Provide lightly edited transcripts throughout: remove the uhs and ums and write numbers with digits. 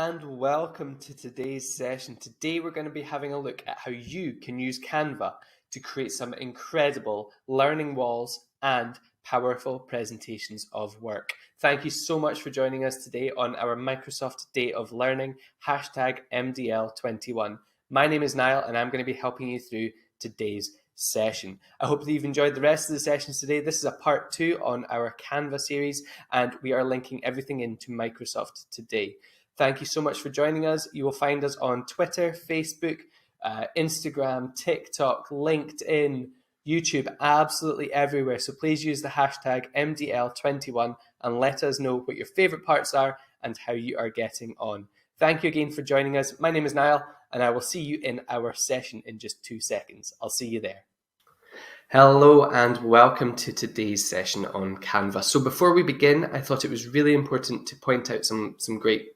and welcome to today's session. Today we're going to be having a look at how you can use Canva to create some incredible learning walls and powerful presentations of work. Thank you so much for joining us today on our Microsoft Day of Learning, #MDL21. My name is Niall and I'm going to be helping you through today's session. I hope that you've enjoyed the rest of the sessions today. This is a part 2 on our Canva series, and we are linking everything into Microsoft today. Thank you so much for joining us. You will find us on Twitter, Facebook, Instagram, TikTok, LinkedIn, YouTube, absolutely everywhere. So please use the hashtag MDL21 and let us know what your favorite parts are and how you are getting on. Thank you again for joining us. My name is Niall, and I will see you in our session in just 2 seconds. I'll see you there. Hello and welcome to today's session on Canva. So before we begin, I thought it was really important to point out some great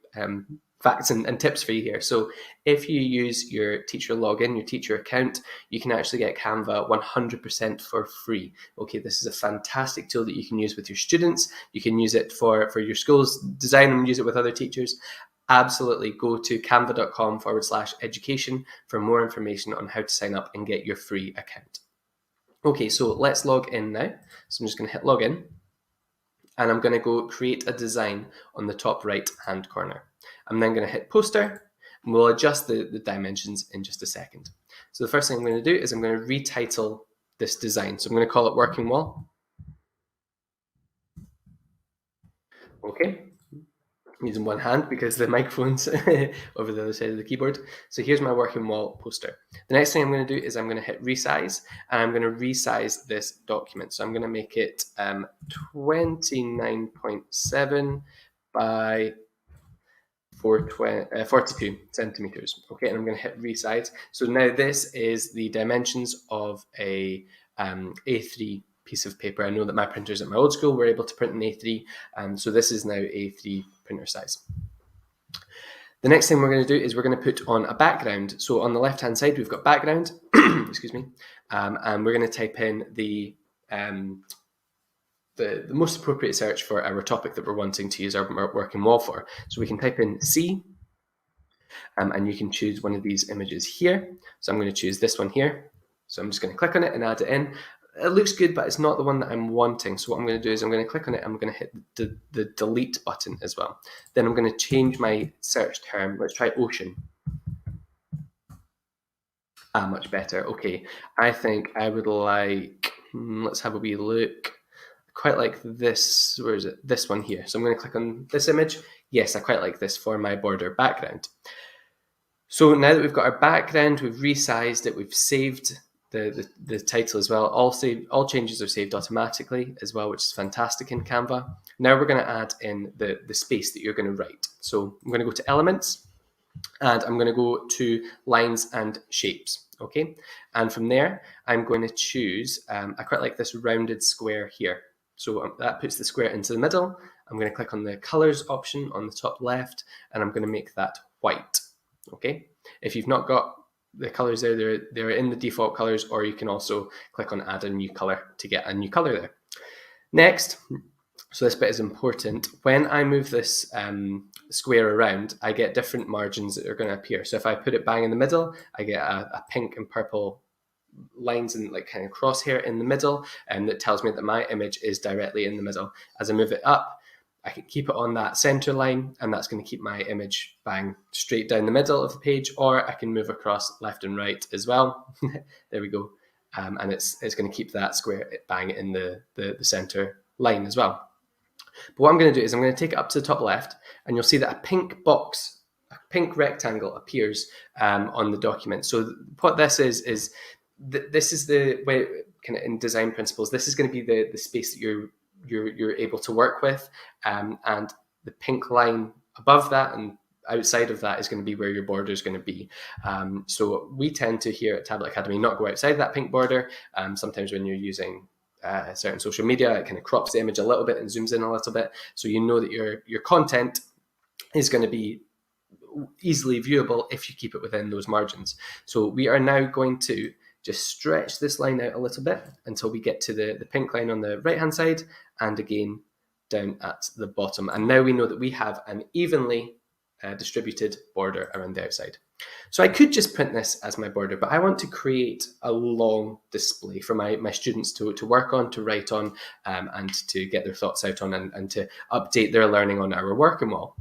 facts and tips for you here. So if you use your teacher login, your teacher account, you can actually get Canva 100% for free. Okay, this is a fantastic tool that you can use with your students. You can use it for your school's design and use it with other teachers. Absolutely, go to canva.com/education for more information on how to sign up and get your free account. Okay, so let's log in now. So I'm just going to hit login, and I'm going to go create a design on the top right hand corner. I'm then going to hit poster, and we'll adjust the dimensions in just a second. So the first thing I'm going to do is I'm going to retitle this design. So I'm going to call it working wall. Okay, using one hand because the microphone's over the other side of the keyboard. So here's my working wall poster. The next thing I'm going to do is I'm going to hit resize, and I'm going to resize this document. So I'm going to make it 29.7 by 42 centimeters. Okay, and I'm going to hit resize. So now this is the dimensions of a A3 piece of paper. I know that my printers at my old school were able to print an A3, so this is now A3 printer size. The next thing we're going to do is we're going to put on a background. So on the left hand side we've got background, excuse me, and we're going to type in the most appropriate search for our topic that we're wanting to use our working wall for. So we can type in C, and you can choose one of these images here. So I'm going to choose this one here. So I'm just going to click on it and add it in. It looks good, but it's not the one that I'm wanting. So what I'm going to do is I'm going to click on it. I'm going to hit the delete button as well. Then I'm going to change my search term. Let's try ocean. Much better. Okay, I think I would like, let's have a wee look. Quite like this, where is it? This one here. So I'm going to click on this image. Yes, I quite like this for my border background. So now that we've got our background, we've resized it, we've saved the title as well. All changes are saved automatically as well, which is fantastic in Canva. Now we're going to add in the space that you're going to write. So I'm going to go to elements, and I'm going to go to lines and shapes. Okay, and from there I'm going to choose, I quite like this rounded square here. So that puts the square into the middle. I'm going to click on the colors option on the top left, and I'm going to make that white. Okay, if you've not got the colors there, they're in the default colors, or you can also click on add a new color to get a new color there. Next, so this bit is important. When I move this square around, I get different margins that are going to appear. So if I put it bang in the middle, I get a pink and purple lines and like kind of crosshair in the middle, and that tells me that my image is directly in the middle. As I move it up, I can keep it on that center line, and that's going to keep my image bang straight down the middle of the page, or I can move across left and right as well. There we go. And it's going to keep that square bang in the center line as well. But what I'm going to do is I'm going to take it up to the top left, and you'll see that a pink box, a pink rectangle appears on the document. So what this is this is the way, kind of in design principles, this is going to be the space that you're able to work with, and the pink line above that and outside of that is going to be where your border is going to be. So we tend to here at Tablet Academy not go outside that pink border. Sometimes when you're using certain social media, it kind of crops the image a little bit and zooms in a little bit, so you know that your content is going to be easily viewable if you keep it within those margins. So we are now going to just stretch this line out a little bit until we get to the pink line on the right hand side, and again down at the bottom. And now we know that we have an evenly distributed border around the outside. So I could just print this as my border, but I want to create a long display for my students to work on, to write on, and to get their thoughts out on, and to update their learning on our working wall.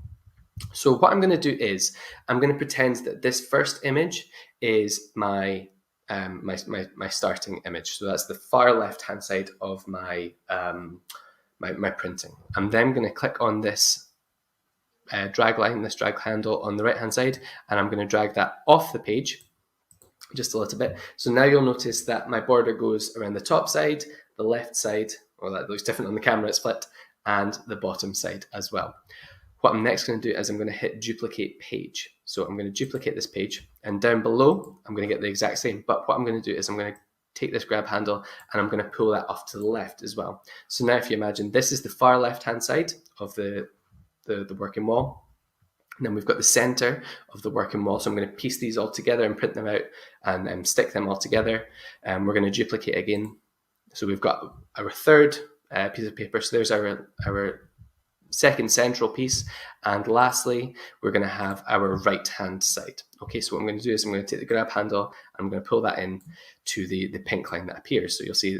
So what I'm going to do is I'm going to pretend that this first image is my starting image. So that's the far left hand side of my my printing. I'm then going to click on this drag line, this drag handle on the right hand side, and I'm going to drag that off the page just a little bit. So now you'll notice that my border goes around the top side, the left side, or that looks different on the camera, it's flipped, and the bottom side as well. What I'm next going to do is I'm going to hit duplicate page. So I'm going to duplicate this page, and down below I'm going to get the exact same, but what I'm going to do is I'm going to take this grab handle and I'm going to pull that off to the left as well. So now if you imagine, this is the far left hand side of the working wall. And then we've got the center of the working wall. So I'm going to piece these all together and print them out and stick them all together. We're going to duplicate again. So we've got our third piece of paper. So there's our second central piece. And lastly, we're going to have our right hand side. Okay, so what I'm going to do is I'm going to take the grab handle and I'm going to pull that in to the pink line that appears. So you'll see,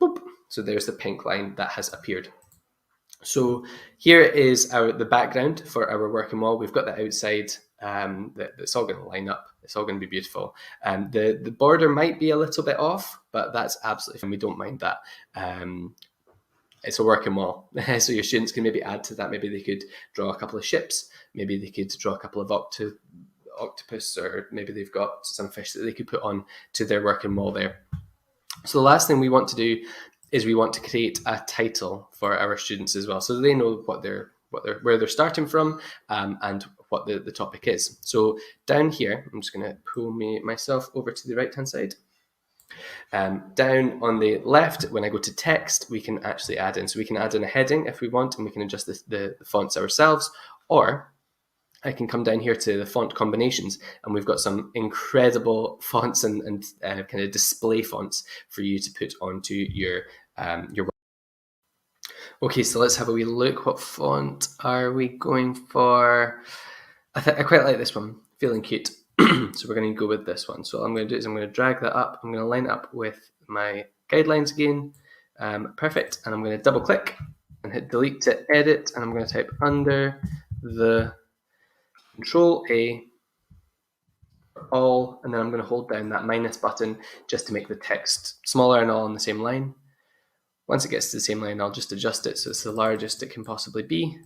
boop. So there's the pink line that has appeared. So here is the background for our working wall. We've got the outside, that's all going to line up. It's all going to be beautiful. The border might be a little bit off, but that's absolutely fine. We don't mind that. It's a working wall. So your students can maybe add to that. Maybe they could draw a couple of ships. Maybe they could draw a couple of octopus, or maybe they've got some fish that they could put on to their working wall there. So the last thing we want to do is we want to create a title for our students as well, so they know where they're starting from, and what the topic is. So down here, I'm just going to pull myself over to the right hand side. Down on the left, when I go to text, we can actually add in. So we can add in a heading if we want, and we can adjust the fonts ourselves, or I can come down here to the font combinations, and we've got some incredible fonts and kind of display fonts for you to put onto your work. Okay, so let's have a wee look. What font are we going for? I quite like this one, feeling cute. So we're going to go with this one. So what I'm going to do is I'm going to drag that up. I'm going to line it up with my guidelines again. Perfect. And I'm going to double click and hit delete to edit. And I'm going to type under the Control A for all, and then I'm going to hold down that minus button just to make the text smaller and all on the same line. Once it gets to the same line, I'll just adjust it so it's the largest it can possibly be.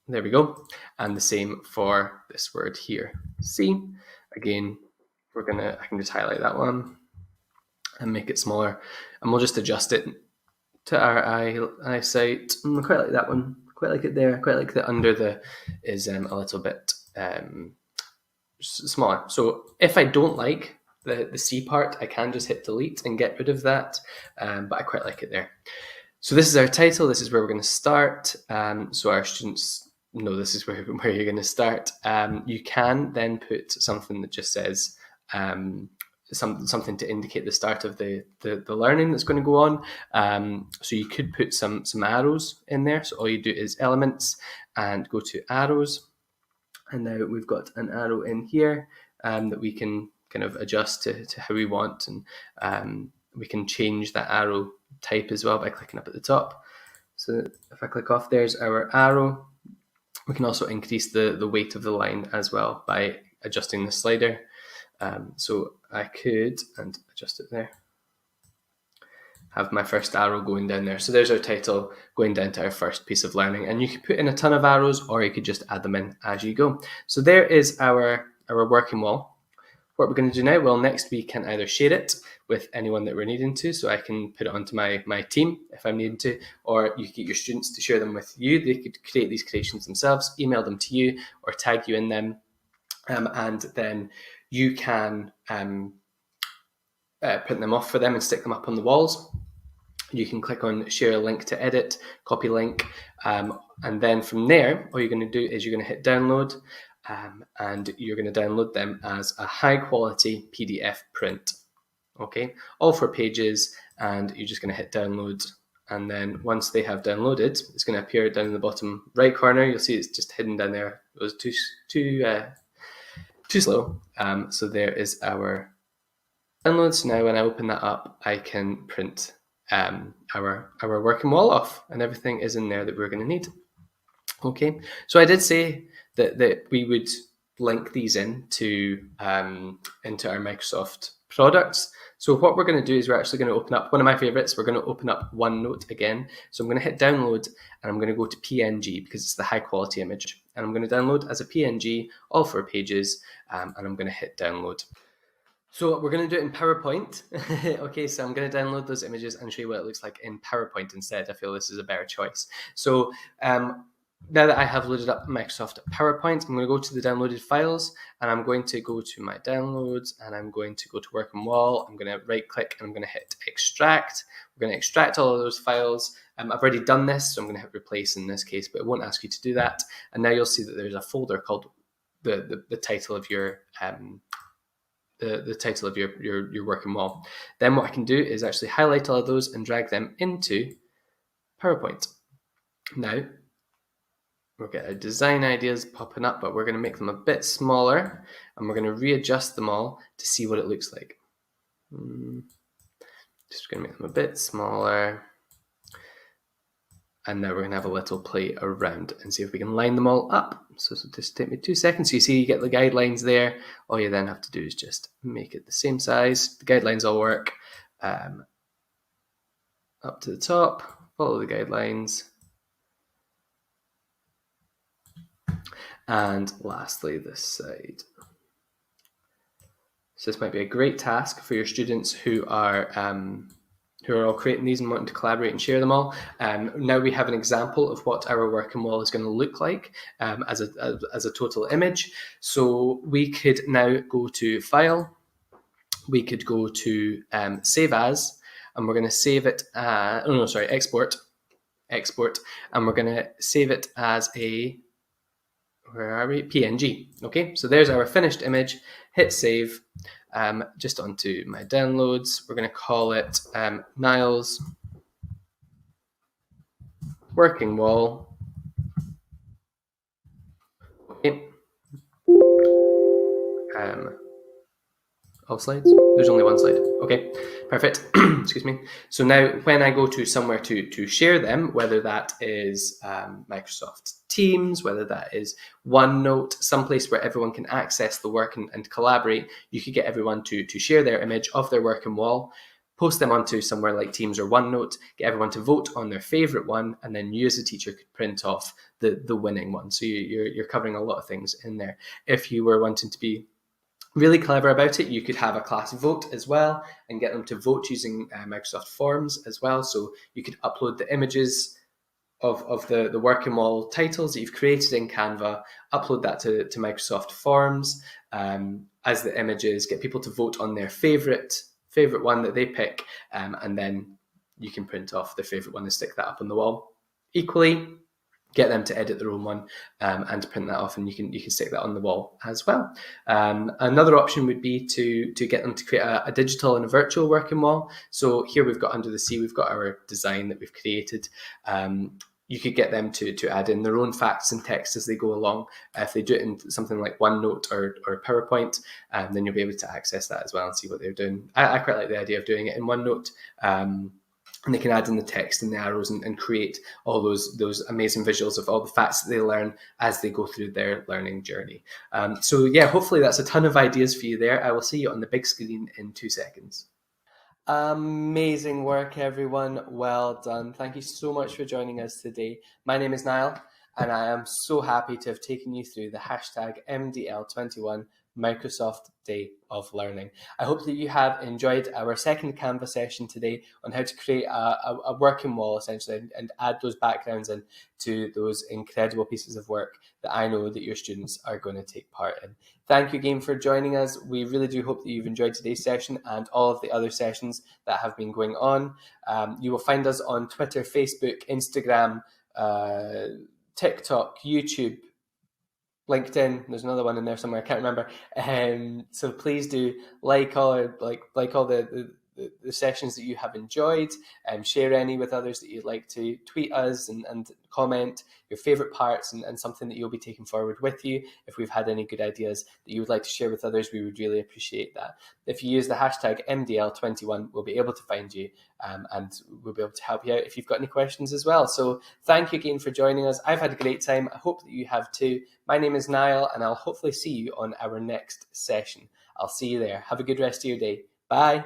There we go. And the same for this word here, C. Again, I can just highlight that one and make it smaller, and we'll just adjust it to our eyesight. I quite like that one. Quite like it there. Quite like the under the is a little bit smaller. So if I don't like the C part, I can just hit delete and get rid of that, but I quite like it there. So this is our title. This is where we're going to start. So our students know this is where you're going to start. You can then put something that just says something to indicate the start of the learning that's going to go on. So you could put some arrows in there. So all you do is elements and go to arrows. And now we've got an arrow in here that we can kind of adjust to how we want. And we can change that arrow type as well by clicking up at the top. So if I click off, there's our arrow. We can also increase the weight of the line as well by adjusting the slider. So I could, and adjust it there, have my first arrow going down there. So there's our title going down to our first piece of learning. And you could put in a ton of arrows, or you could just add them in as you go. So there is our working wall. What we're going to do now, well, next we can either share it with anyone that we're needing to. So I can put it onto my team if I'm needing to, or you could get your students to share them with you. They could create these creations themselves, email them to you, or tag you in them. And then you can print them off for them and stick them up on the walls. You can click on share a link to edit, copy link, and then from there, all you're going to do is you're going to hit download, and you're going to download them as a high quality PDF print. Okay, all 4 pages, and you're just going to hit download, And then once they have downloaded, it's going to appear down in the bottom right corner. You'll see it's just hidden down there. It was too slow. So there is our downloads. Now when I open that up, I can print our working wall off, and everything is in there that we're going to need. Okay, so I did say that we would link these into our Microsoft products. So what we're going to do is we're actually going to open up one of my favorites. We're going to open up OneNote again. So I'm going to hit download, and I'm going to go to PNG because it's the high quality image. And I'm going to download as a PNG, all 4 pages, and I'm going to hit download. So we're going to do it in PowerPoint. Okay, so I'm going to download those images and show you what it looks like in PowerPoint instead. I feel this is a better choice. So now that I have loaded up Microsoft PowerPoint, I'm going to go to the downloaded files, and I'm going to go to my downloads, and I'm going to go to Working Wall. I'm going to right click, and I'm going to hit extract. We're going to extract all of those files. I've already done this, so I'm going to hit replace in this case, but it won't ask you to do that. And now you'll see that there's a folder called the title of your the title of your working wall. Then what I can do is actually highlight all of those and drag them into PowerPoint. Now we'll get our design ideas popping up, but we're going to make them a bit smaller, and we're going to readjust them all to see what it looks like. Just going to make them a bit smaller. And now we're going to have a little play around and see if we can line them all up. So just take me 2 seconds. So you see you get the guidelines there. All you then have to do is just make it the same size. The guidelines all work. Up to the top, follow the guidelines. And lastly, this side. So this might be a great task for your students who are all creating these and wanting to collaborate and share them all. Now we have an example of what our working wall is going to look like as a total image. So we could now go to File. We could go to Save As, and we're going to save it. Export. Export, and we're going to save it as a PNG. Okay, so there's our finished image. Hit save. Just onto my downloads. We're going to call it Niall's working wall. Okay. All slides? There's only one slide. Okay, perfect. Excuse me. So now when I go to somewhere to share them, whether that is Microsoft Teams, whether that is OneNote, someplace where everyone can access the work and collaborate, you could get everyone to share their image of their working wall, post them onto somewhere like Teams or OneNote, get everyone to vote on their favorite one, and then you as a teacher could print off the winning one. So you're covering a lot of things in there. If you were wanting to be really clever about it, you could have a class vote as well and get them to vote using Microsoft Forms as well. So you could upload the images of the working wall titles that you've created in Canva, upload that to Microsoft Forms as the images, get people to vote on their favorite one that they pick, and then you can print off their favorite one and stick that up on the wall. Equally, get them to edit their own one and print that off, and you can stick that on the wall as well. Another option would be to get them to create a digital and a virtual working wall. So here we've got under the sea, we've got our design that we've created. You could get them to add in their own facts and text as they go along. If they do it in something like OneNote or PowerPoint, then you'll be able to access that as well and see what they're doing. I quite like the idea of doing it in OneNote. And they can add in the text and the arrows and create all those amazing visuals of all the facts that they learn as they go through their learning journey. So yeah, hopefully that's a ton of ideas for you there. I will see you on the big screen in 2 seconds. Amazing work, everyone. Well done. Thank you so much for joining us today. My name is Niall, and I am so happy to have taken you through the hashtag MDL21 Microsoft Day of Learning. I hope that you have enjoyed our second Canva session today on how to create a working wall, essentially, and add those backgrounds in to those incredible pieces of work that I know that your students are going to take part in. Thank you again for joining us. We really do hope that you've enjoyed today's session and all of the other sessions that have been going on. You will find us on Twitter, Facebook, Instagram, TikTok, YouTube, LinkedIn. There's another one in there somewhere, I can't remember. So please do like all the the sessions that you have enjoyed. Share any with others that you'd like to. Tweet us and comment your favourite parts and something that you'll be taking forward with you. If we've had any good ideas that you would like to share with others, we would really appreciate that. If you use the hashtag MDL21, we'll be able to find you and we'll be able to help you out if you've got any questions as well. So thank you again for joining us. I've had a great time. I hope that you have too. My name is Niall, and I'll hopefully see you on our next session. I'll see you there. Have a good rest of your day. Bye.